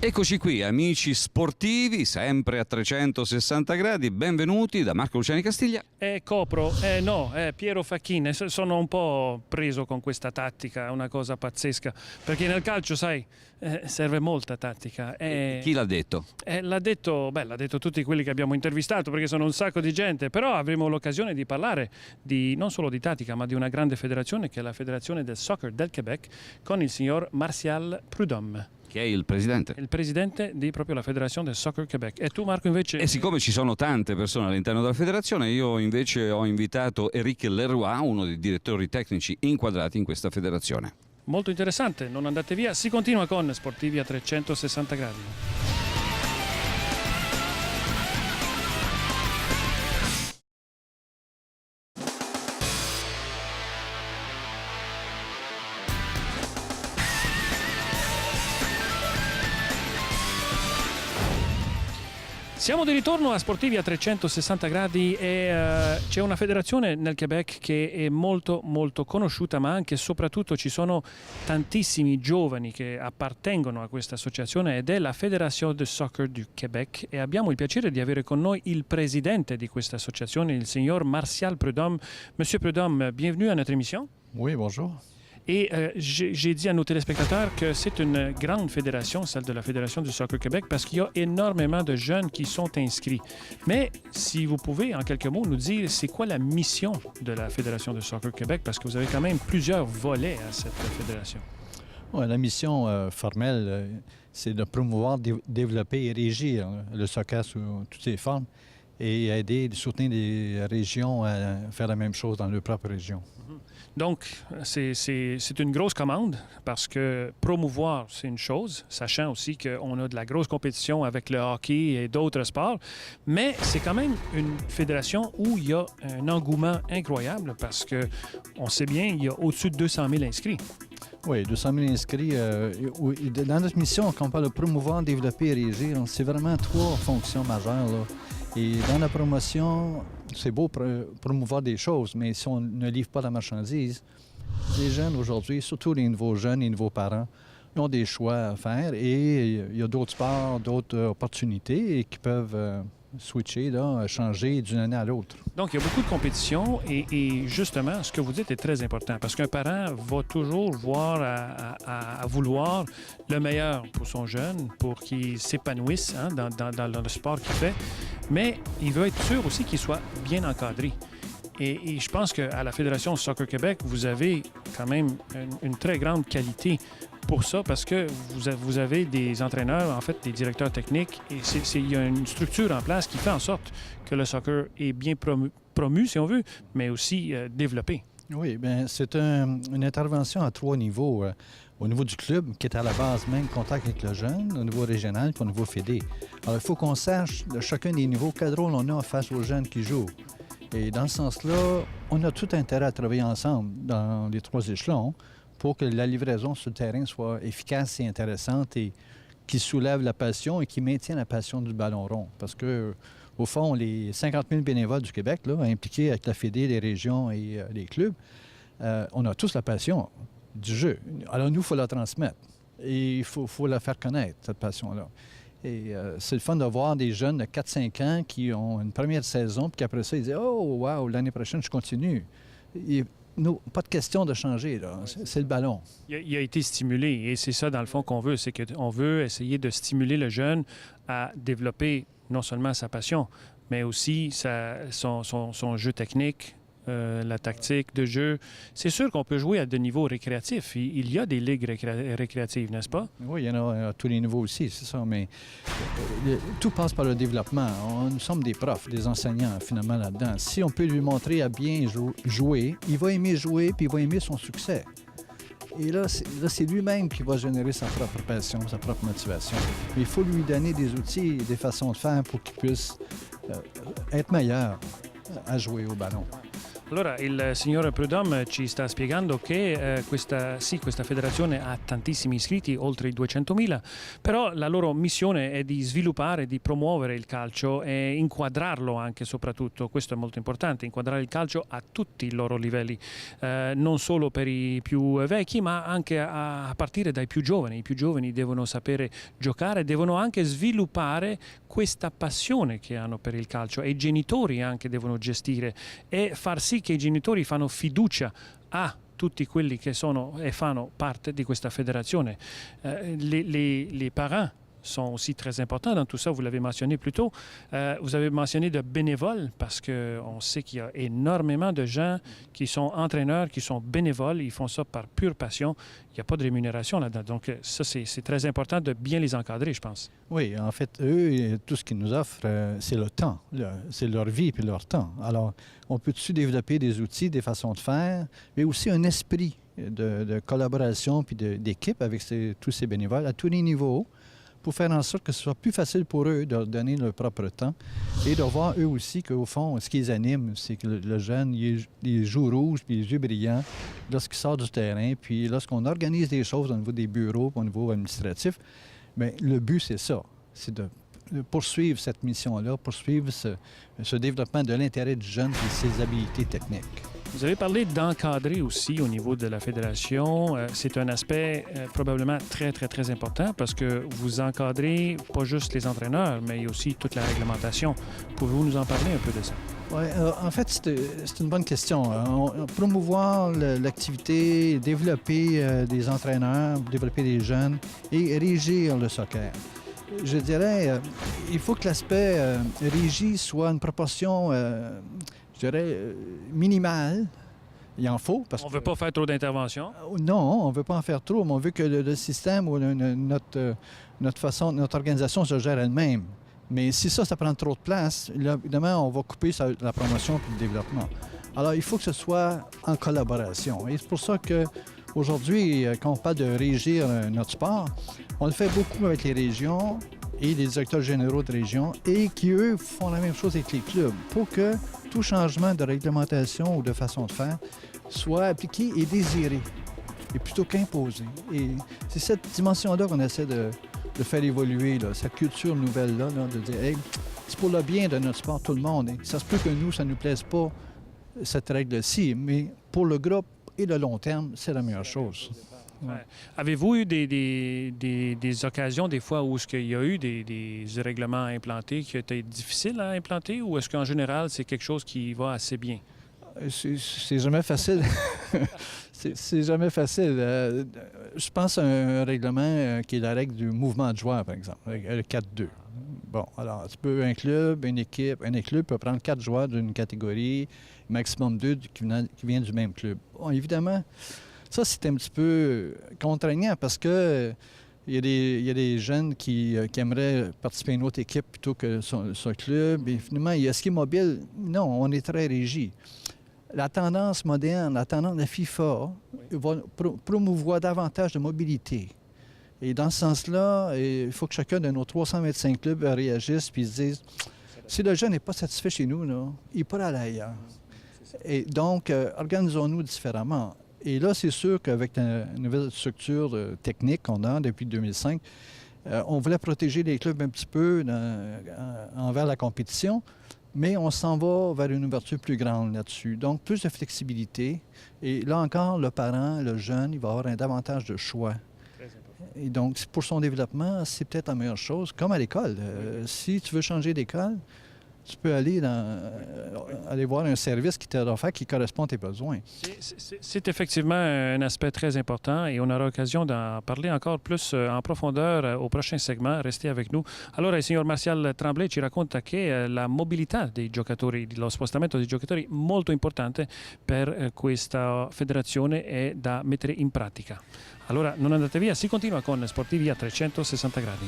Eccoci qui, amici sportivi, sempre a 360 gradi, benvenuti da Marco Luciani Castiglia. Piero Facchini. Sono un po' preso con questa tattica, è una cosa pazzesca, perché nel calcio, sai, serve molta tattica. Chi l'ha detto? L'ha detto tutti quelli che abbiamo intervistato, perché sono un sacco di gente, però avremo l'occasione di parlare non solo di tattica, ma di una grande federazione, che è la Federazione del Soccer del Québec, con il signor Martial Prudhomme. Che è il presidente? Il presidente di proprio la Federazione del Soccer Québec. E tu, Marco, invece... E siccome ci sono tante persone all'interno della federazione, io invece ho invitato Eric Leroy, uno dei direttori tecnici inquadrati in questa federazione. Molto interessante, non andate via, si continua con Sportivi a 360 gradi. Siamo di ritorno a Sportivi a 360 gradi e c'è una federazione nel Québec che è molto conosciuta, ma anche e soprattutto ci sono tantissimi giovani che appartengono a questa associazione ed è la Fédération de Soccer du Québec, e abbiamo il piacere di avere con noi il presidente di questa associazione, il signor Martial Prudhomme. Monsieur Prudhomme, bienvenue à notre émission. Oui, bonjour. Et j'ai dit à nos téléspectateurs que c'est une grande fédération, celle de la Fédération du Soccer Québec, parce qu'il y a énormément de jeunes qui sont inscrits. Mais si vous pouvez, en quelques mots, nous dire c'est quoi la mission de la Fédération du Soccer Québec, parce que vous avez quand même plusieurs volets à cette fédération. Ouais, la mission formelle, c'est de promouvoir, développer et régir le soccer sous toutes ses formes et aider, soutenir les régions à faire la même chose dans leur propre région. Donc, c'est une grosse commande, parce que promouvoir, c'est une chose, sachant aussi qu'on a de la grosse compétition avec le hockey et d'autres sports, mais c'est quand même une fédération où il y a un engouement incroyable, parce qu'on sait bien, il y a au-dessus de 200 000 inscrits. Oui, 200 000 inscrits. Dans notre mission, quand on parle de promouvoir, développer et régir, c'est vraiment trois fonctions majeures, là. Et dans la promotion, c'est beau promouvoir des choses, mais si on ne livre pas la marchandise, les jeunes aujourd'hui, surtout les nouveaux jeunes, les nouveaux parents, ont des choix à faire et il y a d'autres sports, d'autres opportunités qui peuvent switcher, là, changer d'une année à l'autre. Donc, il y a beaucoup de compétition et justement, ce que vous dites est très important, parce qu'un parent va toujours voir à vouloir le meilleur pour son jeune, pour qu'il s'épanouisse dans le sport qu'il fait, mais il veut être sûr aussi qu'il soit bien encadré. Et je pense qu'à la Fédération Soccer Québec, vous avez quand même une très grande qualité pour ça, parce que vous avez des entraîneurs, en fait des directeurs techniques, et il y a une structure en place qui fait en sorte que le soccer est bien promu, si on veut, mais aussi développé. Oui, bien, c'est une intervention à trois niveaux. Au niveau du club, qui est à la base même contact avec le jeune, au niveau régional et au niveau fédé. Alors, il faut qu'on sache de chacun des niveaux quel rôle on a face aux jeunes qui jouent. Et dans ce sens-là, on a tout intérêt à travailler ensemble dans les trois échelons pour que la livraison sur le terrain soit efficace et intéressante et qui soulève la passion et qui maintient la passion du ballon rond. Parce que, au fond, les 50 000 bénévoles du Québec, là, impliqués avec la Fédé, les régions et les clubs, on a tous la passion du jeu. Alors nous, il faut la transmettre et il faut la faire connaître, cette passion-là. Et c'est le fun de voir des jeunes de 4-5 ans qui ont une première saison, puis qu'après ça, ils disent « Oh, wow, l'année prochaine, je continue. » Pas de question de changer, là. C'est le ballon. Il a été stimulé, et c'est ça, dans le fond, qu'on veut. C'est qu'on veut essayer de stimuler le jeune à développer non seulement sa passion, mais aussi son jeu technique, la tactique de jeu. C'est sûr qu'on peut jouer à des niveaux récréatifs. Il y a des ligues récréatives, n'est-ce pas? Oui, il y en a à tous les niveaux aussi, c'est ça. Mais tout passe par le développement. Nous sommes des profs, des enseignants, finalement, là-dedans. Si on peut lui montrer à bien jouer, il va aimer jouer puis il va aimer son succès. Et là, c'est lui-même qui va générer sa propre passion, sa propre motivation. Mais il faut lui donner des outils et des façons de faire pour qu'il puisse être meilleur à jouer au ballon. Allora, il signor Prudhomme ci sta spiegando che questa federazione ha tantissimi iscritti, oltre i 200.000, però la loro missione è di sviluppare, di promuovere il calcio e inquadrarlo anche soprattutto. Questo è molto importante, inquadrare il calcio a tutti i loro livelli, non solo per i più vecchi, ma anche a partire dai più giovani. I più giovani devono sapere giocare, devono anche sviluppare questa passione che hanno per il calcio e i genitori anche devono gestire e far sì che i genitori fanno fiducia a tutti quelli che sono e fanno parte di questa fédération. Les parents sont aussi très importants dans tout ça. Vous l'avez mentionné plus tôt. Vous avez mentionné de bénévoles parce qu'on sait qu'il y a énormément de gens qui sont entraîneurs, qui sont bénévoles. Ils font ça par pure passion. Il n'y a pas de rémunération là-dedans. Donc ça, c'est très important de bien les encadrer, je pense. Oui, en fait, eux, tout ce qu'ils nous offrent, c'est le temps. C'est leur vie puis leur temps. Alors, on peut-tu développer des outils, des façons de faire, mais aussi un esprit de collaboration puis d'équipe avec tous ces bénévoles à tous les niveaux, pour faire en sorte que ce soit plus facile pour eux de leur donner leur propre temps et de voir eux aussi qu'au fond, ce qui les anime, c'est que le jeune, il les joues rouges puis les yeux brillants lorsqu'il sort du terrain. Puis lorsqu'on organise des choses au niveau des bureaux, au niveau administratif, bien, le but, c'est ça. C'est de poursuivre cette mission-là, poursuivre ce développement de l'intérêt du jeune et ses habiletés techniques. Vous avez parlé d'encadrer aussi au niveau de la fédération. C'est un aspect probablement très, très, très important parce que vous encadrez pas juste les entraîneurs, mais aussi toute la réglementation. Pouvez-vous nous en parler un peu de ça? Oui, en fait, c'est une bonne question. Promouvoir l'activité, développer des entraîneurs, développer des jeunes et régir le soccer. Je dirais, il faut que l'aspect régie soit une proportion, je dirais, minimale. Il en faut. Parce on ne veut pas faire trop d'interventions? Non, on ne veut pas en faire trop, mais on veut que le système ou notre organisation se gère elle-même. Mais si ça prend trop de place, là, évidemment, on va couper la promotion et le développement. Alors, il faut que ce soit en collaboration. Et c'est pour ça qu'aujourd'hui, quand on parle de régir notre sport, on le fait beaucoup avec les régions et les directeurs généraux de région et qui, eux, font la même chose avec les clubs pour que tout changement de réglementation ou de façon de faire soit appliqué et désiré, et plutôt qu'imposé. Et c'est cette dimension-là qu'on essaie de faire évoluer, là, cette culture nouvelle-là, de dire hey, c'est pour le bien de notre sport, tout le monde. Et ça se peut que nous, ça ne nous plaise pas, cette règle-ci, mais pour le groupe et le long terme, c'est la meilleure chose. Ouais. Avez-vous eu des occasions, des fois, où il y a eu des règlements implantés qui ont été difficiles à implanter ou est-ce qu'en général, c'est quelque chose qui va assez bien? C'est jamais facile. c'est jamais facile. Je pense à un règlement qui est la règle du mouvement de joueurs, par exemple, le 4-2. Bon, alors, tu peux un club, une équipe, un club peut prendre 4 joueurs d'une catégorie, maximum 2 qui viennent du même club. Bon, évidemment, ça, c'est un petit peu contraignant parce que il y a des jeunes qui aimeraient participer à une autre équipe plutôt que son club. Et finalement, il y a ski mobile. Non, on est très régi. La tendance moderne, la tendance de la FIFA va promouvoir davantage de mobilité. Et dans ce sens-là, il faut que chacun de nos 325 clubs réagisse et se dise si le jeune n'est pas satisfait chez nous, là, il peut aller ailleurs. Et donc, organisons-nous différemment. Et là, c'est sûr qu'avec la nouvelle structure technique qu'on a depuis 2005, on voulait protéger les clubs un petit peu envers la compétition, mais on s'en va vers une ouverture plus grande là-dessus. Donc, plus de flexibilité. Et là encore, le parent, le jeune, il va avoir un davantage de choix. Et donc, pour son développement, c'est peut-être la meilleure chose, comme à l'école. Si tu veux changer d'école, tu peux aller voir un service qui t'a offert qui correspond à tes besoins. C'est effectivement un aspect très important et on aura l'occasion d'en parler encore plus en profondeur au prochain segment. Restez avec nous. Allora, il signor Martial Tremblay ci racconta che la mobilità dei giocatori, lo spostamento dei giocatori è molto importante per questa federazione e da mettere in pratica. Allora, non andate via, si continua con Sportivi a 360 gradi.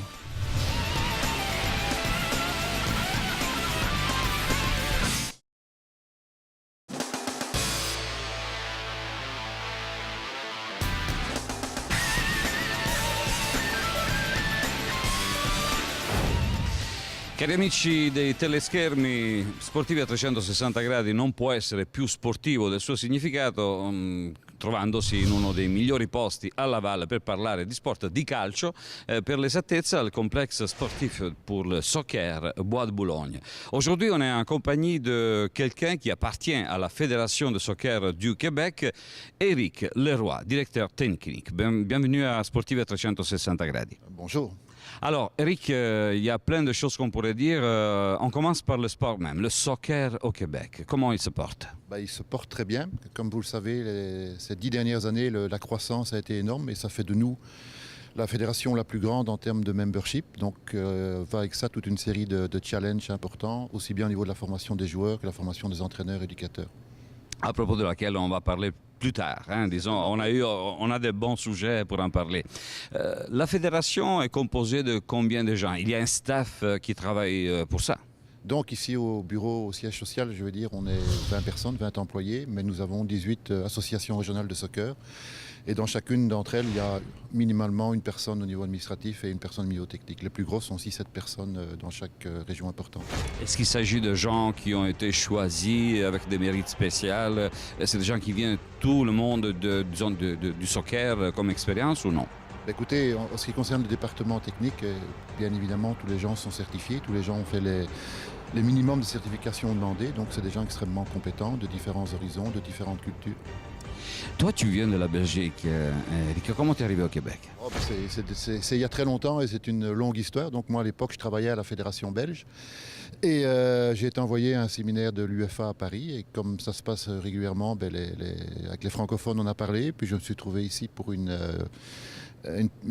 Cari amici dei teleschermi, Sportivi a 360 gradi non può essere più sportivo del suo significato, trovandosi in uno dei migliori posti à Laval per parlare di sport di calcio, per l'esattezza al complexe sportif pour le soccer Bois de Boulogne. Aujourd'hui, on est en compagnie de quelqu'un qui appartient à la Fédération de soccer du Québec, Éric Leroy, directeur technique. Bienvenue à Sportivi à 360 gradi. Bonjour. Alors, Eric, il y a plein de choses qu'on pourrait dire. On commence par le sport même, le soccer au Québec. Comment il se porte? Il se porte très bien. Comme vous le savez, ces 10 dernières années, la croissance a été énorme et ça fait de nous la fédération la plus grande en termes de membership. Donc, va avec ça toute une série de challenges importants, aussi bien au niveau de la formation des joueurs que la formation des entraîneurs et éducateurs. À propos de laquelle on va parler plus tard. Disons, on a de bons sujets pour en parler. La fédération est composée de combien de gens? Il y a un staff qui travaille pour ça. Donc ici au bureau, au siège social, je veux dire, on est 20 personnes, 20 employés, mais nous avons 18 associations régionales de soccer. Et dans chacune d'entre elles, il y a minimalement une personne au niveau administratif et une personne au niveau technique. Les plus grosses sont 6-7 personnes dans chaque région importante. Est-ce qu'il s'agit de gens qui ont été choisis avec des mérites spéciaux? C'est des gens qui viennent tout le monde du soccer comme expérience ou non? Écoutez, en ce qui concerne le département technique, bien évidemment, tous les gens sont certifiés, tous les gens ont fait les minimums de certification demandés. Donc c'est des gens extrêmement compétents, de différents horizons, de différentes cultures. Toi, tu viens de la Belgique, Eric. Comment tu es arrivé au Québec? C'est il y a très longtemps et c'est une longue histoire. Donc moi, à l'époque, je travaillais à la Fédération belge. Et j'ai été envoyé à un séminaire de l'UFA à Paris. Et comme ça se passe régulièrement, avec les francophones, on a parlé. Puis je me suis trouvé ici pour une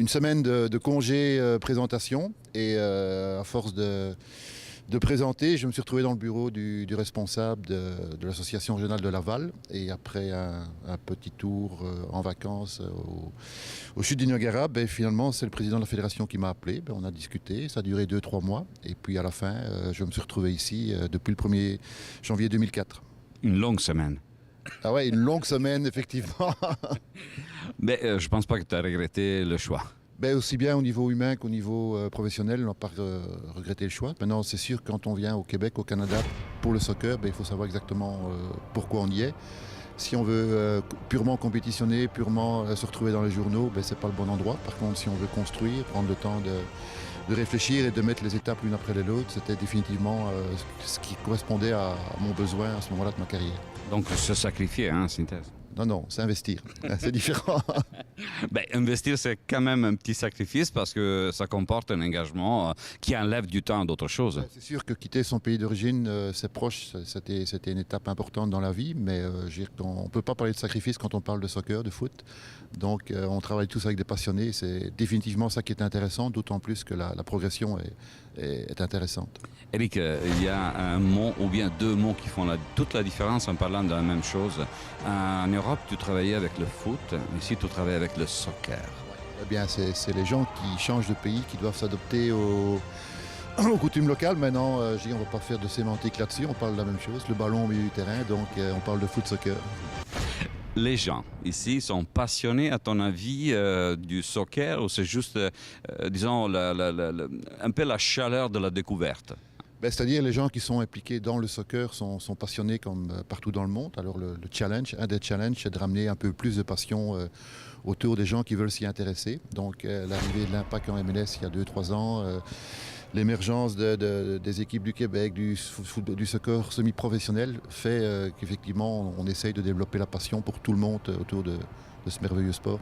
semaine de congé présentation. Et à force de présenter, je me suis retrouvé dans le bureau du responsable de l'association régionale de Laval. Et après un petit tour en vacances au sud du Niagara, finalement, c'est le président de la fédération qui m'a appelé. On a discuté, ça a duré 2-3 mois. Et puis à la fin, je me suis retrouvé ici depuis le 1er janvier 2004. Une longue semaine. Ah ouais, une longue semaine, effectivement. Mais je ne pense pas que tu as regretté le choix. Aussi bien au niveau humain qu'au niveau professionnel, on n'a pas regretté le choix. Maintenant, c'est sûr, quand on vient au Québec, au Canada, pour le soccer, il faut savoir exactement pourquoi on y est. Si on veut purement compétitionner, purement se retrouver dans les journaux, ce n'est pas le bon endroit. Par contre, si on veut construire, prendre le temps de réfléchir et de mettre les étapes l'une après l'autre, c'était définitivement ce qui correspondait à mon besoin à ce moment-là de ma carrière. Donc, se sacrifier, synthèse? Non, c'est investir. C'est différent. Investir, c'est quand même un petit sacrifice parce que ça comporte un engagement qui enlève du temps à d'autres choses. C'est sûr que quitter son pays d'origine, ses proches, c'était une étape importante dans la vie, mais on ne peut pas parler de sacrifice quand on parle de soccer, de foot. Donc on travaille tous avec des passionnés. C'est définitivement ça qui est intéressant, d'autant plus que la progression est intéressante. Eric, il y a un mot ou bien deux mots qui font toute la différence en parlant de la même chose. En Europe, tu travaillais avec le foot, ici tu travailles avec le soccer. Eh bien, c'est les gens qui changent de pays, qui doivent s'adapter aux coutumes locales. Maintenant, on ne va pas faire de sémantique là-dessus, on parle de la même chose, le ballon au milieu du terrain, donc on parle de foot-soccer. Les gens ici sont passionnés, à ton avis, du soccer ou c'est juste, disons, un peu la chaleur de la découverte? C'est-à-dire les gens qui sont impliqués dans le soccer sont passionnés comme partout dans le monde. Alors un des challenges, c'est de ramener un peu plus de passion autour des gens qui veulent s'y intéresser. Donc l'arrivée de l'Impact en MLS il y a 2-3 ans, l'émergence des équipes du Québec, du soccer semi-professionnel fait qu'effectivement on essaye de développer la passion pour tout le monde autour de ce merveilleux sport.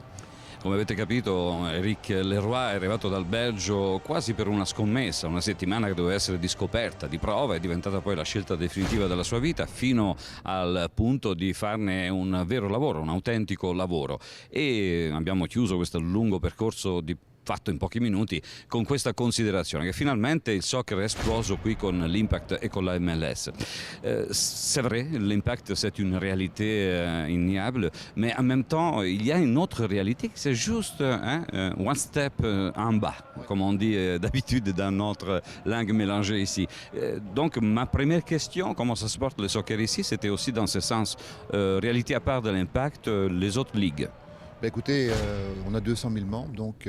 Come avete capito, Eric Leroy è arrivato dal Belgio quasi per una scommessa, una settimana che doveva essere di scoperta, di prova, è diventata poi la scelta definitiva della sua vita fino al punto di farne un vero lavoro, un autentico lavoro. E abbiamo chiuso questo lungo percorso fatto in pochi minuti con questa considerazione che finalmente il soccer è esploso qui con l'Impact et con la MLS. C'est vrai, l'Impact c'est une réalité ignoble, mais en même temps il y a une autre réalité qui c'est juste one step en bas, comme on dit d'habitude dans notre langue mélangée ici. Donc ma première question, comment ça se porte le soccer ici, c'était aussi dans ce sens, réalité à part de l'Impact, les autres ligues. Ben écoutez, on a 200 000 membres, donc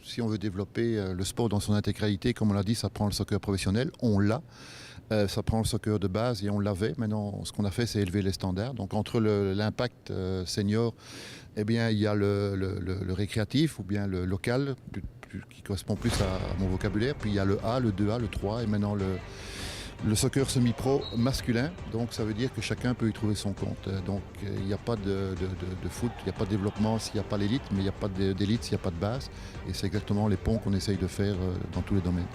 si on veut développer le sport dans son intégralité, comme on l'a dit, ça prend le soccer professionnel, on l'a. Ça prend le soccer de base et on l'avait. Maintenant, ce qu'on a fait, c'est élever les standards. Donc entre l'impact senior, eh bien, il y a le récréatif ou bien le local, qui correspond plus à mon vocabulaire. Puis il y a le A, le 2A, le 3 et maintenant le soccer semi-pro masculin. Donc ça veut dire que chacun peut y trouver son compte. Donc il n'y a pas de foot, il n'y a pas de développement s'il n'y a pas l'élite, mais il n'y a pas d'élite s'il n'y a pas de base. Et c'est exactement les ponts qu'on essaye de faire dans tous les domaines.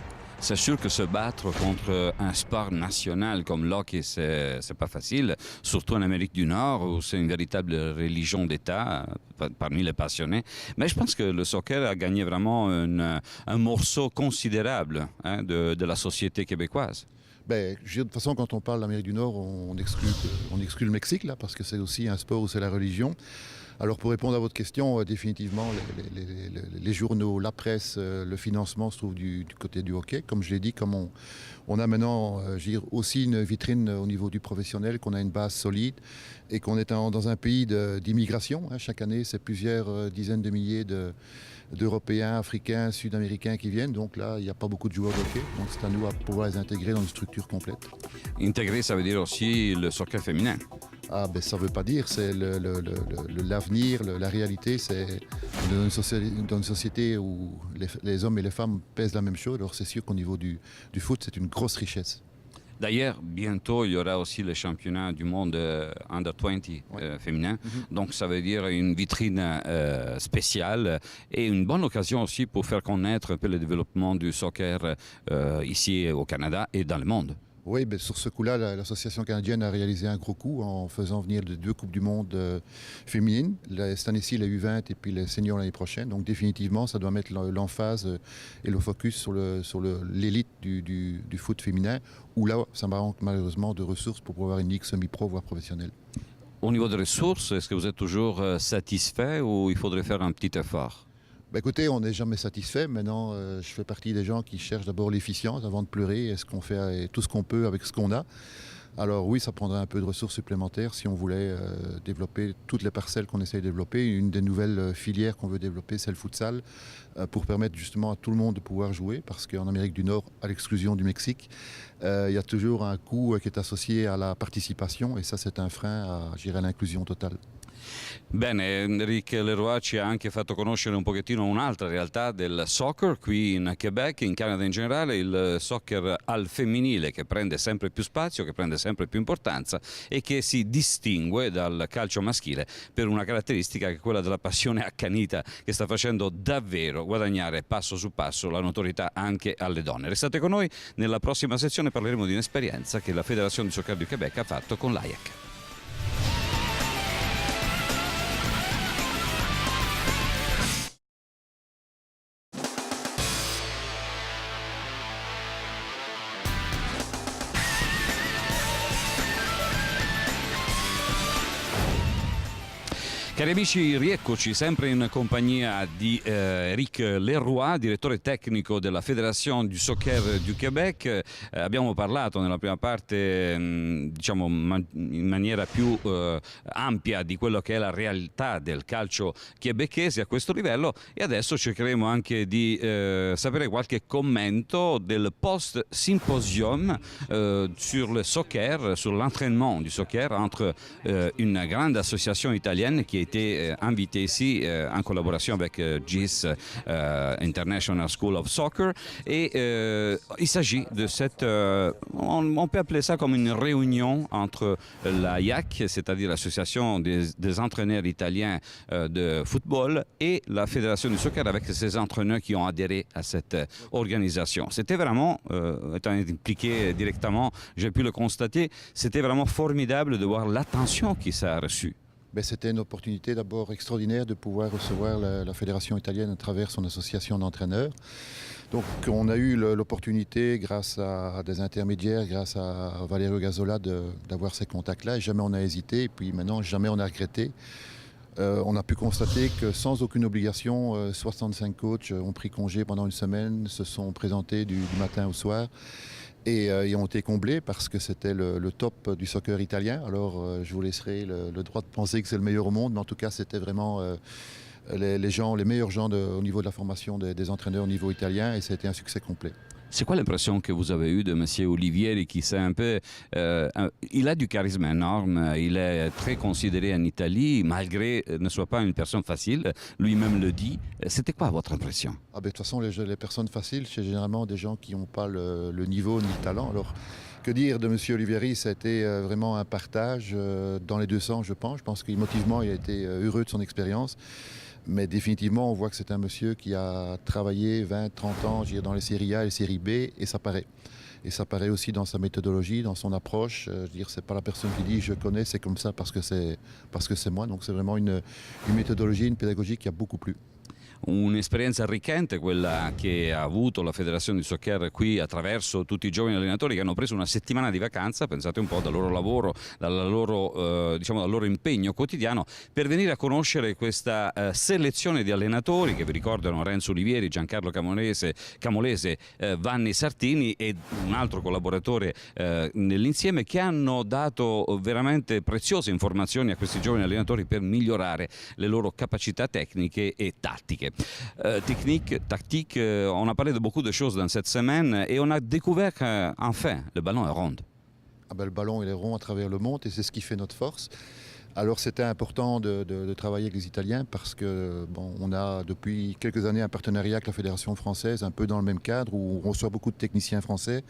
C'est sûr que se battre contre un sport national comme l'hockey, c'est pas facile, surtout en Amérique du Nord où c'est une véritable religion d'État parmi les passionnés. Mais je pense que le soccer a gagné vraiment un morceau considérable de la société québécoise. Ben, je veux dire, de toute façon, quand on parle d'Amérique du Nord, on exclut le Mexique, là, parce que c'est aussi un sport où c'est la religion. Alors pour répondre à votre question, définitivement, les journaux, la presse, le financement se trouve du côté du hockey. Comme je l'ai dit, comme on a maintenant je veux dire, aussi une vitrine au niveau du professionnel, qu'on a une base solide et qu'on est dans un pays d'immigration. Chaque année, c'est plusieurs dizaines de milliers d'Européens, Africains, Sud-Américains qui viennent. Donc là, il n'y a pas beaucoup de joueurs de hockey. Donc c'est à nous à pouvoir les intégrer dans une structure complète. Intégrer, ça veut dire aussi le soccer féminin. Ah ben ça ne veut pas dire, c'est l'avenir, la réalité, c'est dans une société où les hommes et les femmes pèsent la même chose, alors c'est sûr qu'au niveau du foot, c'est une grosse richesse. D'ailleurs, bientôt, il y aura aussi le championnat du monde Under 20 féminin. Donc, ça veut dire une vitrine spéciale et une bonne occasion aussi pour faire connaître un peu le développement du soccer ici au Canada et dans le monde. Oui, ben sur ce coup-là, l'association canadienne a réalisé un gros coup en faisant venir les 2 Coupes du Monde féminines. Cette année-ci, les U20 et puis les seniors l'année prochaine. Donc définitivement, ça doit mettre l'emphase et le focus sur l'élite du foot féminin, où là, ça manque malheureusement de ressources pour pouvoir une ligue semi-pro, voire professionnelle. Au niveau des ressources, est-ce que vous êtes toujours satisfait ou il faudrait faire un petit effort? Ben écoutez, on n'est jamais satisfait. Maintenant, je fais partie des gens qui cherchent d'abord l'efficience avant de pleurer. Est-ce qu'on fait tout ce qu'on peut avec ce qu'on a? Alors oui, ça prendrait un peu de ressources supplémentaires si on voulait développer toutes les parcelles qu'on essaye de développer. Une des nouvelles filières qu'on veut développer, c'est le futsal, pour permettre justement à tout le monde de pouvoir jouer. Parce qu'en Amérique du Nord, à l'exclusion du Mexique, il y a toujours un coût qui est associé à la participation. Et ça, c'est un frein à, je dirais, l'inclusion totale. Bene, Eric Leroy ci ha anche fatto conoscere un pochettino un'altra realtà del soccer qui in Quebec, in Canada in generale, il soccer al femminile che prende sempre più spazio, che prende sempre più importanza e che si distingue dal calcio maschile per una caratteristica che è quella della passione accanita che sta facendo davvero guadagnare passo su passo la notorietà anche alle donne. Restate con noi, nella prossima sezione parleremo di un'esperienza che la Federazione di Soccer di Quebec ha fatto con l'AIAC. Cari amici, rieccoci sempre in compagnia di Eric Leroy, direttore tecnico della Fédération du Soccer du Québec. Abbiamo parlato nella prima parte diciamo in maniera più ampia di quello che è la realtà del calcio québécois a questo livello e adesso cercheremo anche di sapere qualche commento del post-symposium sur le soccer, sur l'entraînement du soccer entre une grande association italienne qui a été invité ici en collaboration avec GIS International School of Soccer et il s'agit de cette, on peut appeler ça comme une réunion entre la IAC, c'est-à-dire l'association des entraîneurs italiens de football et la Fédération du Soccer avec ses entraîneurs qui ont adhéré à cette organisation. C'était vraiment, étant impliqué directement, j'ai pu le constater, c'était vraiment formidable de voir l'attention qui ça a reçu. Ben, c'était une opportunité d'abord extraordinaire de pouvoir recevoir la fédération italienne à travers son association d'entraîneurs. Donc on a eu l'opportunité, grâce à des intermédiaires, grâce à Valerio Gazzola, d'avoir ces contacts-là. Et jamais on a hésité, et puis maintenant jamais on a regretté. On a pu constater que sans aucune obligation, 65 coachs ont pris congé pendant une semaine, se sont présentés du matin au soir. Et ils ont été comblés parce que c'était le top du soccer italien. Alors je vous laisserai le droit de penser que c'est le meilleur au monde, mais en tout cas c'était vraiment les meilleurs gens au niveau de la formation des entraîneurs au niveau italien et ça a été un succès complet. C'est quoi l'impression que vous avez eue de M. Olivieri qui c'est un peu... il a du charisme énorme, il est très considéré en Italie, malgré ne soit pas une personne facile, lui-même le dit. C'était quoi votre impression? De toute façon, les personnes faciles, c'est généralement des gens qui n'ont pas le niveau ni le talent. Alors, que dire de M. Olivieri? Ça a été vraiment un partage dans les deux sens, je pense. Je pense qu'émotivement, il a été heureux de son expérience. Mais définitivement, on voit que c'est un monsieur qui a travaillé 20, 30 ans dans les séries A et les séries B, et ça paraît. Et ça paraît aussi dans sa méthodologie, dans son approche. C'est pas la personne qui dit « je connais, c'est comme ça parce que c'est moi ». Donc c'est vraiment une méthodologie, une pédagogie qui a beaucoup plu. Un'esperienza arricchente quella che ha avuto la Federazione di Soccer qui attraverso tutti i giovani allenatori che hanno preso una settimana di vacanza, pensate un po', dal loro lavoro, dal loro impegno quotidiano, per venire a conoscere questa selezione di allenatori che vi ricordano Renzo Olivieri, Giancarlo Camolese, Vanni Sartini e un altro collaboratore nell'insieme, che hanno dato veramente preziose informazioni a questi giovani allenatori per migliorare le loro capacità tecniche e tattiche. Technique, tactique, on a parlé de beaucoup de choses dans cette semaine et on a découvert qu'enfin, le ballon est rond. Le ballon il est rond à travers le monde et c'est ce qui fait notre force. Alors c'était important de travailler avec les Italiens parce que on a depuis quelques années un partenariat avec la Fédération française, un peu dans le même cadre, où on reçoit beaucoup de techniciens français.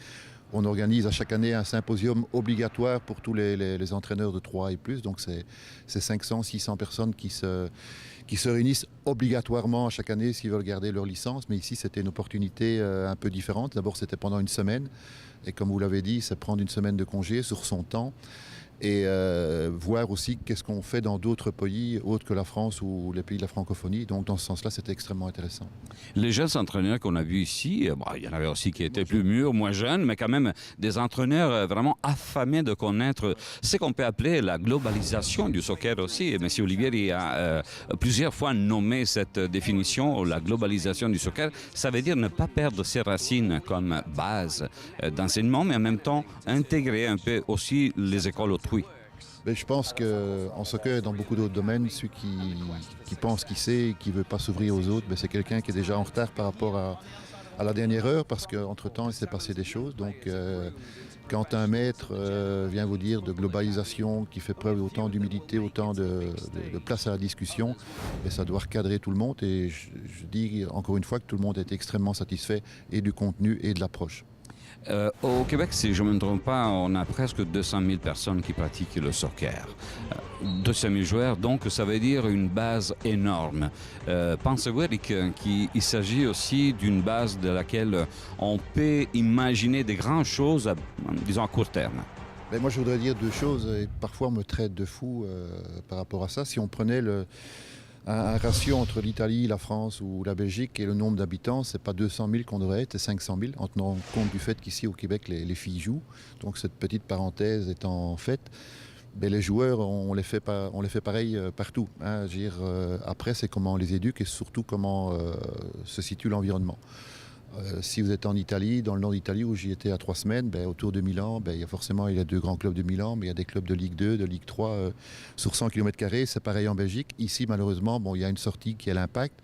On organise à chaque année un symposium obligatoire pour tous les entraîneurs de 3 et plus. Donc c'est 500, 600 personnes qui se réunissent obligatoirement chaque année s'ils veulent garder leur licence. Mais ici, c'était une opportunité un peu différente. D'abord, c'était pendant une semaine. Et comme vous l'avez dit, c'est prendre une semaine de congé sur son temps. Et voir aussi qu'est-ce qu'on fait dans d'autres pays autres que la France ou les pays de la francophonie. Donc dans ce sens-là, c'était extrêmement intéressant. Les jeunes entraîneurs qu'on a vus ici, il y en avait aussi qui étaient plus mûrs, moins jeunes, mais quand même des entraîneurs vraiment affamés de connaître ce qu'on peut appeler la globalisation du soccer aussi. Et M. Olivieri a plusieurs fois nommé cette définition, la globalisation du soccer. Ça veut dire ne pas perdre ses racines comme base d'enseignement, mais en même temps intégrer un peu aussi les écoles autrui. Mais je pense qu'en soccer et dans beaucoup d'autres domaines, celui qui pense qu'il sait et qui ne veut pas s'ouvrir aux autres, c'est quelqu'un qui est déjà en retard par rapport à la dernière heure parce qu'entre-temps, il s'est passé des choses. Donc quand un maître vient vous dire de globalisation, qui fait preuve autant d'humilité, autant de place à la discussion, ça doit recadrer tout le monde. Et je dis encore une fois que tout le monde est extrêmement satisfait et du contenu et de l'approche. Au Québec, si je ne me trompe pas, on a presque 200 000 personnes qui pratiquent le soccer. 200 000 joueurs, donc ça veut dire une base énorme. Pensez-vous, Eric, qu'il s'agit aussi d'une base de laquelle on peut imaginer des grandes choses, disons à court terme? Moi, je voudrais dire deux choses, et parfois on me traite de fou par rapport à ça. Si on prenait un ratio entre l'Italie, la France ou la Belgique et le nombre d'habitants, c'est pas 200 000 qu'on devrait être, c'est 500 000, en tenant compte du fait qu'ici au Québec, les filles jouent. Donc cette petite parenthèse étant faite, les joueurs, on les fait pareil partout. Hein. Après, c'est comment on les éduque et surtout comment se situe l'environnement. Si vous êtes en Italie, dans le nord d'Italie où j'y étais à 3 semaines, autour de Milan, il y a 2 grands clubs de Milan, mais il y a des clubs de Ligue 2, de Ligue 3 sur 100 km². C'est pareil en Belgique. Ici, malheureusement, il y a une sortie qui a l'impact.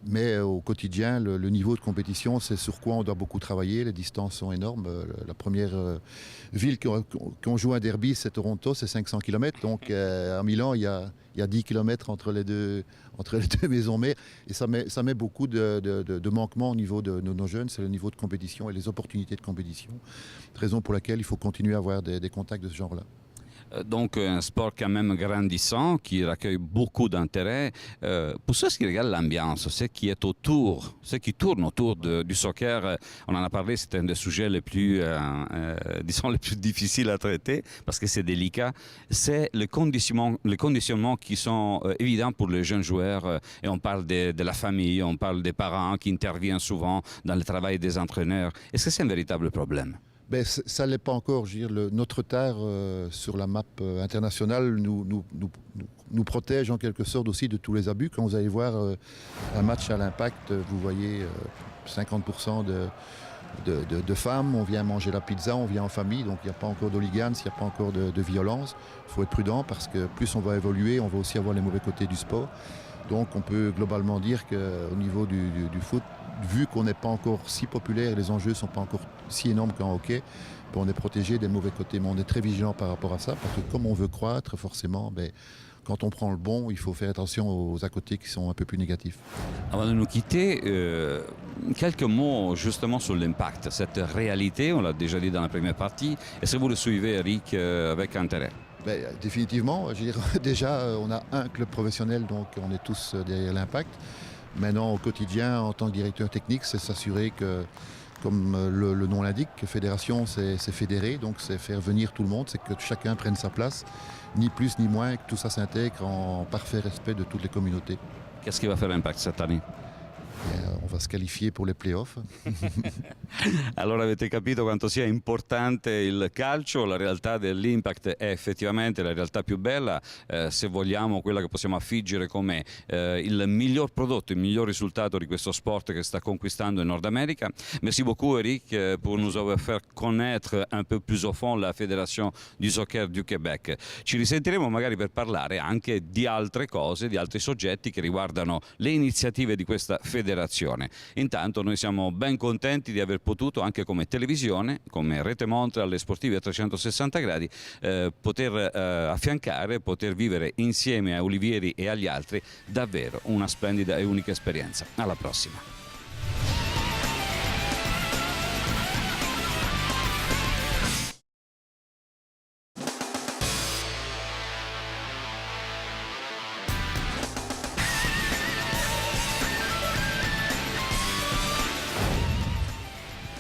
Mais au quotidien, le niveau de compétition, c'est sur quoi on doit beaucoup travailler. Les distances sont énormes. La première ville qu'on joue un derby, c'est Toronto, c'est 500 km. Donc à Milan, il y a 10 km entre les deux maisons mères. Et ça met beaucoup de manquements au niveau de nos jeunes. C'est le niveau de compétition et les opportunités de compétition. Raison pour laquelle il faut continuer à avoir des contacts de ce genre-là. Donc un sport quand même grandissant qui accueille beaucoup d'intérêt. Pour ceux qui regardent l'ambiance, ce qui tourne autour du soccer, on en a parlé, c'est un des sujets les plus, les plus difficiles à traiter parce que c'est délicat. C'est les conditionnements qui sont évidents pour les jeunes joueurs. Et on parle de la famille, on parle des parents qui interviennent souvent dans le travail des entraîneurs. Est-ce que c'est un véritable problème? Ça ne l'est pas encore. Notre retard sur la map internationale nous protège en quelque sorte aussi de tous les abus. Quand vous allez voir un match à l'Impact, vous voyez 50% de femmes, on vient manger la pizza, on vient en famille, donc il n'y a pas encore d'hooligans, il n'y a pas encore de violence. Il faut être prudent parce que plus on va évoluer, on va aussi avoir les mauvais côtés du sport. Donc on peut globalement dire qu'au niveau du foot, vu qu'on n'est pas encore si populaire, les enjeux ne sont pas encore si énormes qu'en hockey, on est protégé des mauvais côtés. Mais on est très vigilant par rapport à ça, parce que comme on veut croître, forcément, quand on prend le bon, il faut faire attention aux à côté qui sont un peu plus négatifs. Avant de nous quitter, quelques mots justement sur l'impact, cette réalité, on l'a déjà dit dans la première partie. Est-ce que vous le suivez, Eric, avec intérêt? Définitivement, je veux dire, déjà on a un club professionnel, donc on est tous derrière l'impact. Maintenant au quotidien, en tant que directeur technique, c'est s'assurer que, comme le nom l'indique, fédération c'est fédérer, donc c'est faire venir tout le monde, c'est que chacun prenne sa place, ni plus ni moins, que tout ça s'intègre en parfait respect de toutes les communautés. Qu'est-ce qui va faire l'impact cette année? On va se qualifier pour les playoff. Allora avete capito quanto sia importante il calcio, la realtà dell'Impact è effettivamente la realtà più bella, se vogliamo quella che possiamo affiggere come il miglior prodotto, il miglior risultato di questo sport che sta conquistando in Nord America. Merci beaucoup Eric pour nous avoir fait connaître un peu plus au fond la Fédération du Soccer du Québec. Ci risentiremo magari per parlare anche di altre cose, di altri soggetti che riguardano le iniziative di questa federazione. Intanto noi siamo ben contenti di aver potuto anche come televisione, come Rete Montreal alle Sportive a 360 gradi, poter affiancare, poter vivere insieme a Olivieri e agli altri davvero una splendida e unica esperienza. Alla prossima.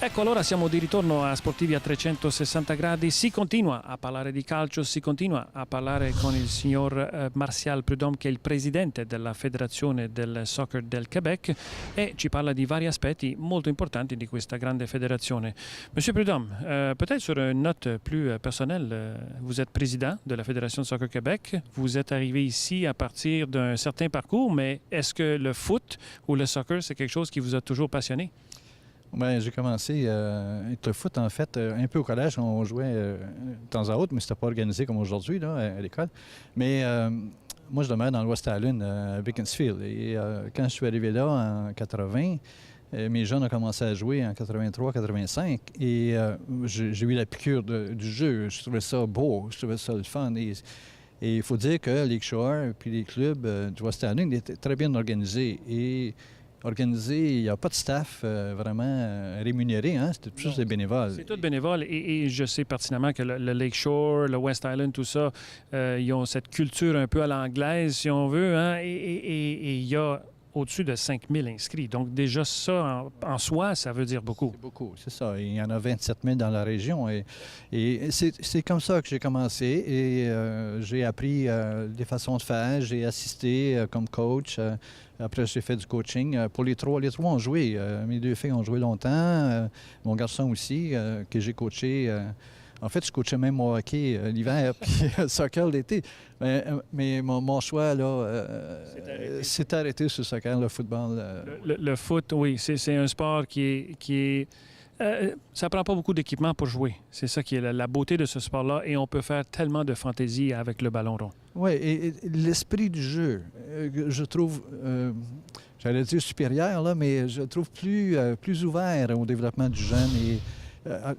Ecco, allora siamo di ritorno a Sportivi a 360 gradi. Si continua a parlare di calcio, si continua a parlare con il signor Martial Prudhomme, che è il presidente della Federazione del Soccer del Québec, e ci parla di vari aspetti molto importanti di questa grande fédération. Monsieur Prudhomme, peut-être sur une note plus personnelle, vous êtes président de la Fédération de Soccer Québec. Vous êtes arrivé ici à partir d'un certain parcours, mais est-ce que le foot ou le soccer, c'est quelque chose qui vous a toujours passionné? J'ai commencé avec le foot, en fait, un peu au collège. On jouait de temps à autre, mais c'était pas organisé comme aujourd'hui là, à l'école. Mais moi, je demeurais dans le West Island, à Beaconsfield. Et quand je suis arrivé là en 80, mes jeunes ont commencé à jouer en 83-85. Et j'ai eu la piqûre du jeu. Je trouvais ça beau, je trouvais ça le fun. Et il faut dire que Lakeshore et les clubs du West Island étaient très bien organisés. Et organisé, il n'y a pas de staff vraiment rémunéré, hein? C'était plus des bénévoles. C'est tout bénévole et je sais pertinemment que le Lakeshore, le West Island, tout ça, ils ont cette culture un peu à l'anglaise, si on veut, hein? Et il y a au-dessus de 5000 inscrits. Donc déjà ça, en soi, ça veut dire beaucoup. C'est beaucoup, c'est ça. Il y en a 27 000 dans la région. Et c'est comme ça que j'ai commencé. Et j'ai appris des façons de faire. J'ai assisté comme coach. Après, j'ai fait du coaching. Pour les trois ont joué. Mes deux filles ont joué longtemps. Mon garçon aussi, que j'ai coaché. En fait, je coachais même au hockey l'hiver, puis soccer l'été. Mais mon choix, là, s'est arrêté sur le soccer, le football. Le foot, oui, c'est un sport qui est ça prend pas beaucoup d'équipement pour jouer. C'est ça qui est la beauté de ce sport-là. Et on peut faire tellement de fantaisie avec le ballon rond. Oui, et l'esprit du jeu, je trouve, j'allais dire supérieur, là, mais je trouve plus ouvert au développement du jeune. Et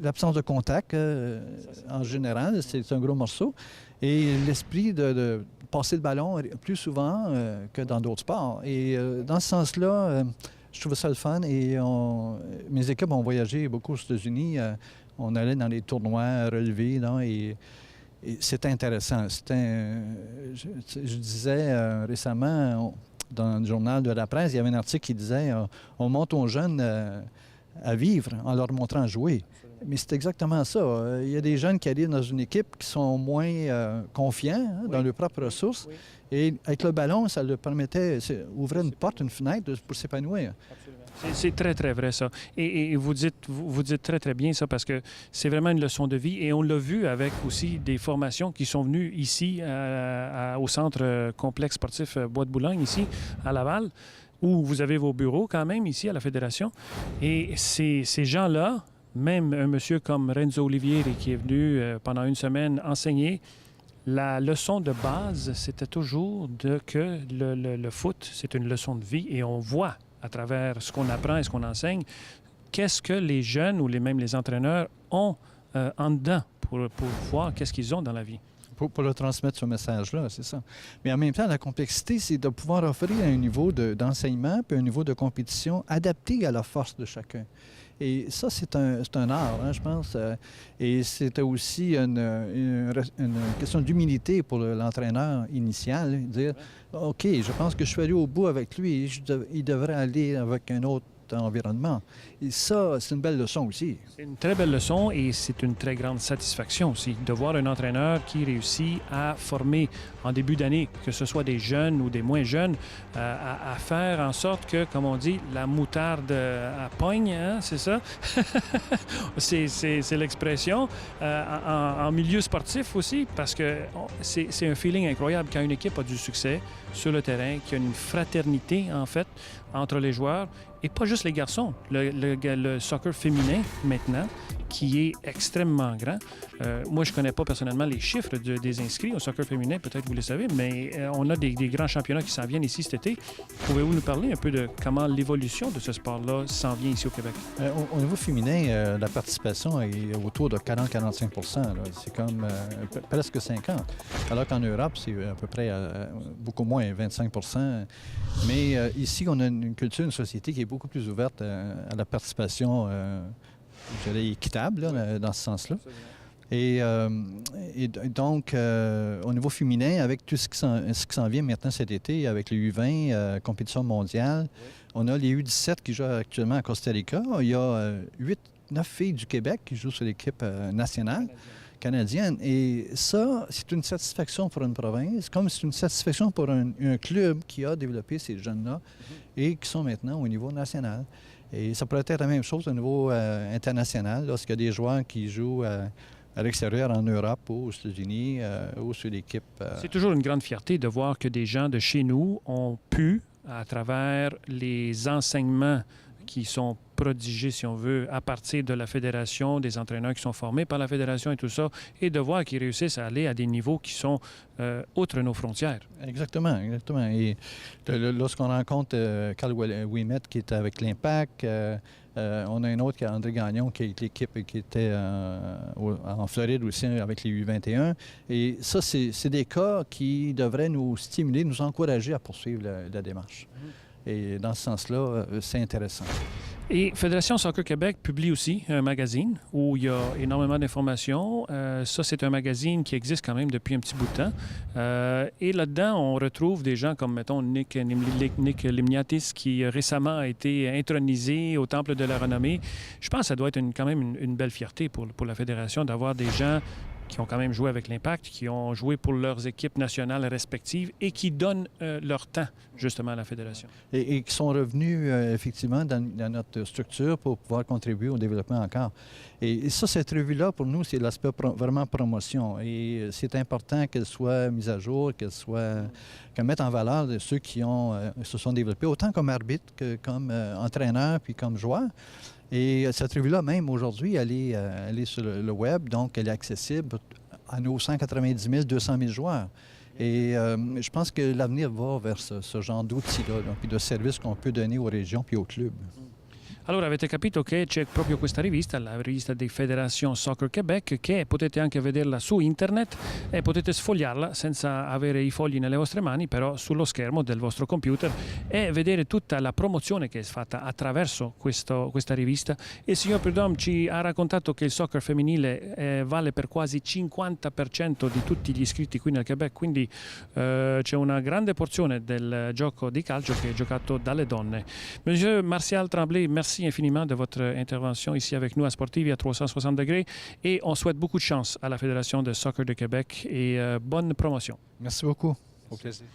l'absence de contact, en général, c'est un gros morceau. Et l'esprit de passer le ballon plus souvent que dans d'autres sports. Et dans ce sens-là, je trouvais ça le fun. Et mes équipes ont voyagé beaucoup aux États-Unis. On allait dans les tournois relevés, là, et c'était intéressant. Je disais récemment, dans le journal de la presse, il y avait un article qui disait on montre aux jeunes à vivre en leur montrant jouer. Mais c'est exactement ça. Il y a des jeunes qui arrivent dans une équipe qui sont moins confiants dans leurs propres ressources. Oui. Et avec le ballon, ça leur permettait d'ouvrir une porte, une fenêtre pour s'épanouir. C'est très, très vrai, ça. Et vous dites très, très bien ça, parce que c'est vraiment une leçon de vie. Et on l'a vu avec aussi des formations qui sont venues ici au centre complexe sportif Bois de Boulogne, ici, à Laval, où vous avez vos bureaux quand même ici à la Fédération. Et ces gens-là, même un monsieur comme Renzo Olivieri qui est venu pendant une semaine enseigner, la leçon de base, c'était toujours que le foot, c'est une leçon de vie et on voit à travers ce qu'on apprend et ce qu'on enseigne, qu'est-ce que les jeunes ou même les entraîneurs ont en dedans pour voir qu'est-ce qu'ils ont dans la vie. Pour leur transmettre ce message-là, c'est ça. Mais en même temps, la complexité, c'est de pouvoir offrir un niveau d'enseignement puis un niveau de compétition adapté à la force de chacun. Et ça, c'est un art, hein, je pense. Et c'est aussi une question d'humilité pour l'entraîneur initial. Dire, OK, je pense que je suis allé au bout avec lui, il devrait aller avec un autre environnement. Et ça, c'est une belle leçon aussi. C'est une très belle leçon et c'est une très grande satisfaction aussi de voir un entraîneur qui réussit à former en début d'année, que ce soit des jeunes ou des moins jeunes, à faire en sorte que, comme on dit, la moutarde à pogne, hein, c'est ça? c'est l'expression. En milieu sportif aussi, parce que c'est un feeling incroyable quand une équipe a du succès sur le terrain, qu'il y a une fraternité, en fait, entre les joueurs. Et pas juste les garçons. Le soccer féminin, maintenant, qui est extrêmement grand. Moi, je ne connais pas personnellement les chiffres des inscrits au soccer féminin, peut-être vous le savez, mais on a des grands championnats qui s'en viennent ici cet été. Pouvez-vous nous parler un peu de comment l'évolution de ce sport-là s'en vient ici au Québec? Au niveau féminin, la participation est autour de 40-45 %. C'est comme presque 50 %. Alors qu'en Europe, c'est à peu près beaucoup moins, 25 %. Mais ici, on a une culture, une société qui est beaucoup plus ouverte à la participation, je dirais, équitable, là, dans ce sens-là. Et donc, au niveau féminin, avec tout ce qui s'en vient maintenant cet été, avec les U20, compétition mondiale, on a les U17 qui jouent actuellement à Costa Rica. Il y a 8-9 filles du Québec qui jouent sur l'équipe nationale canadienne. Et ça, c'est une satisfaction pour une province, comme c'est une satisfaction pour un club qui a développé ces jeunes-là et qui sont maintenant au niveau national. Et ça pourrait être la même chose au niveau international, lorsqu'il y a des joueurs qui jouent à l'extérieur, en Europe ou aux États-Unis ou sur l'équipe. C'est toujours une grande fierté de voir que des gens de chez nous ont pu, à travers les enseignements qui sont prodigés, si on veut, à partir de la Fédération, des entraîneurs qui sont formés par la Fédération et tout ça, et de voir qu'ils réussissent à aller à des niveaux qui sont outre nos frontières. Exactement, exactement. Et lorsqu'on rencontre Carl Ouimet qui est avec l'Impact, on a un autre qui est André Gagnon, qui est l'équipe qui était en Floride aussi avec les U21. Et ça, c'est des cas qui devraient nous stimuler, nous encourager à poursuivre la démarche. Et dans ce sens-là, c'est intéressant. Et Fédération Soccer Québec publie aussi un magazine où il y a énormément d'informations. Ça, c'est un magazine qui existe quand même depuis un petit bout de temps. Et là-dedans, on retrouve des gens comme, mettons, Nick Limniatis, qui récemment a été intronisé au Temple de la Renommée. Je pense que ça doit être quand même une belle fierté pour la Fédération d'avoir des gens qui ont quand même joué avec l'Impact, qui ont joué pour leurs équipes nationales respectives et qui donnent leur temps, justement, à la Fédération. Et qui sont revenus, effectivement, dans notre structure pour pouvoir contribuer au développement encore. Et ça, cette revue-là, pour nous, c'est l'aspect vraiment promotion. Et c'est important qu'elle soit mise à jour, qu'elle mette en valeur de ceux qui se sont développés, autant comme arbitre que comme entraîneur puis comme joueur. Et cette revue-là, même aujourd'hui, elle est sur le web, donc elle est accessible à nos 190 000, 200 000 joueurs. Et je pense que l'avenir va vers ce genre d'outils-là, puis de services qu'on peut donner aux régions puis aux clubs. Allora, avete capito che c'è proprio questa rivista, la rivista di Fédération Soccer Québec, che potete anche vederla su internet e potete sfogliarla senza avere i fogli nelle vostre mani, però sullo schermo del vostro computer, e vedere tutta la promozione che è fatta attraverso questa rivista. Il signor Prudhomme ci ha raccontato che il soccer femminile vale per quasi 50% di tutti gli iscritti qui nel Québec, quindi c'è una grande porzione del gioco di calcio che è giocato dalle donne. Monsieur Martial Tremblay, merci infiniment de votre intervention ici avec nous à Sportivi à 360 degrés et on souhaite beaucoup de chance à la Fédération de Soccer de Québec et bonne promotion. Merci beaucoup. Au plaisir.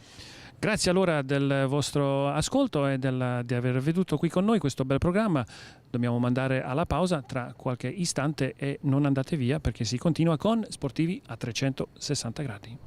Grazie allora del vostro ascolto e di aver veduto qui con noi questo bel programma. Dobbiamo mandare alla pausa tra qualche istante e non andate via perché si continua con Sportivi a 360 gradi.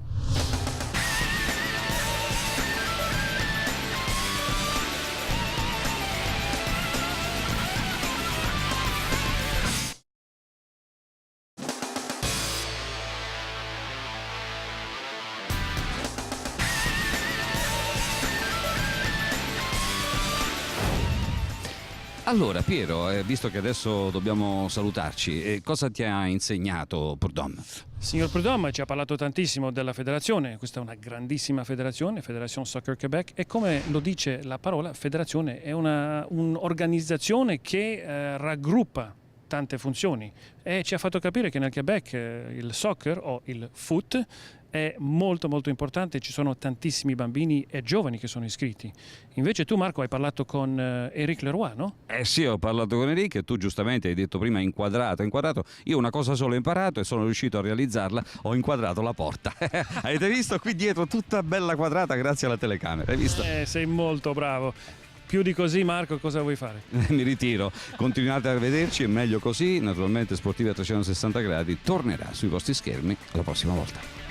Allora Piero, visto che adesso dobbiamo salutarci, cosa ti ha insegnato Prud'homme? Signor Prud'homme ci ha parlato tantissimo della federazione, questa è una grandissima federazione, Fédération Soccer Québec, e come lo dice la parola federazione è un'organizzazione che raggruppa tante funzioni e ci ha fatto capire che nel Quebec il soccer o il foot è molto molto importante, ci sono tantissimi bambini e giovani che sono iscritti. Invece tu Marco hai parlato con Éric Leroy, no? Sì, ho parlato con Enrico e tu giustamente hai detto prima inquadrato. Io una cosa solo ho imparato e sono riuscito a realizzarla, ho inquadrato la porta. Avete visto qui dietro tutta bella quadrata grazie alla telecamera, hai visto? Sei molto bravo. Più di così Marco cosa vuoi fare? Mi ritiro, continuate a vederci, è meglio così, naturalmente Sportivi a 360 gradi tornerà sui vostri schermi la prossima volta.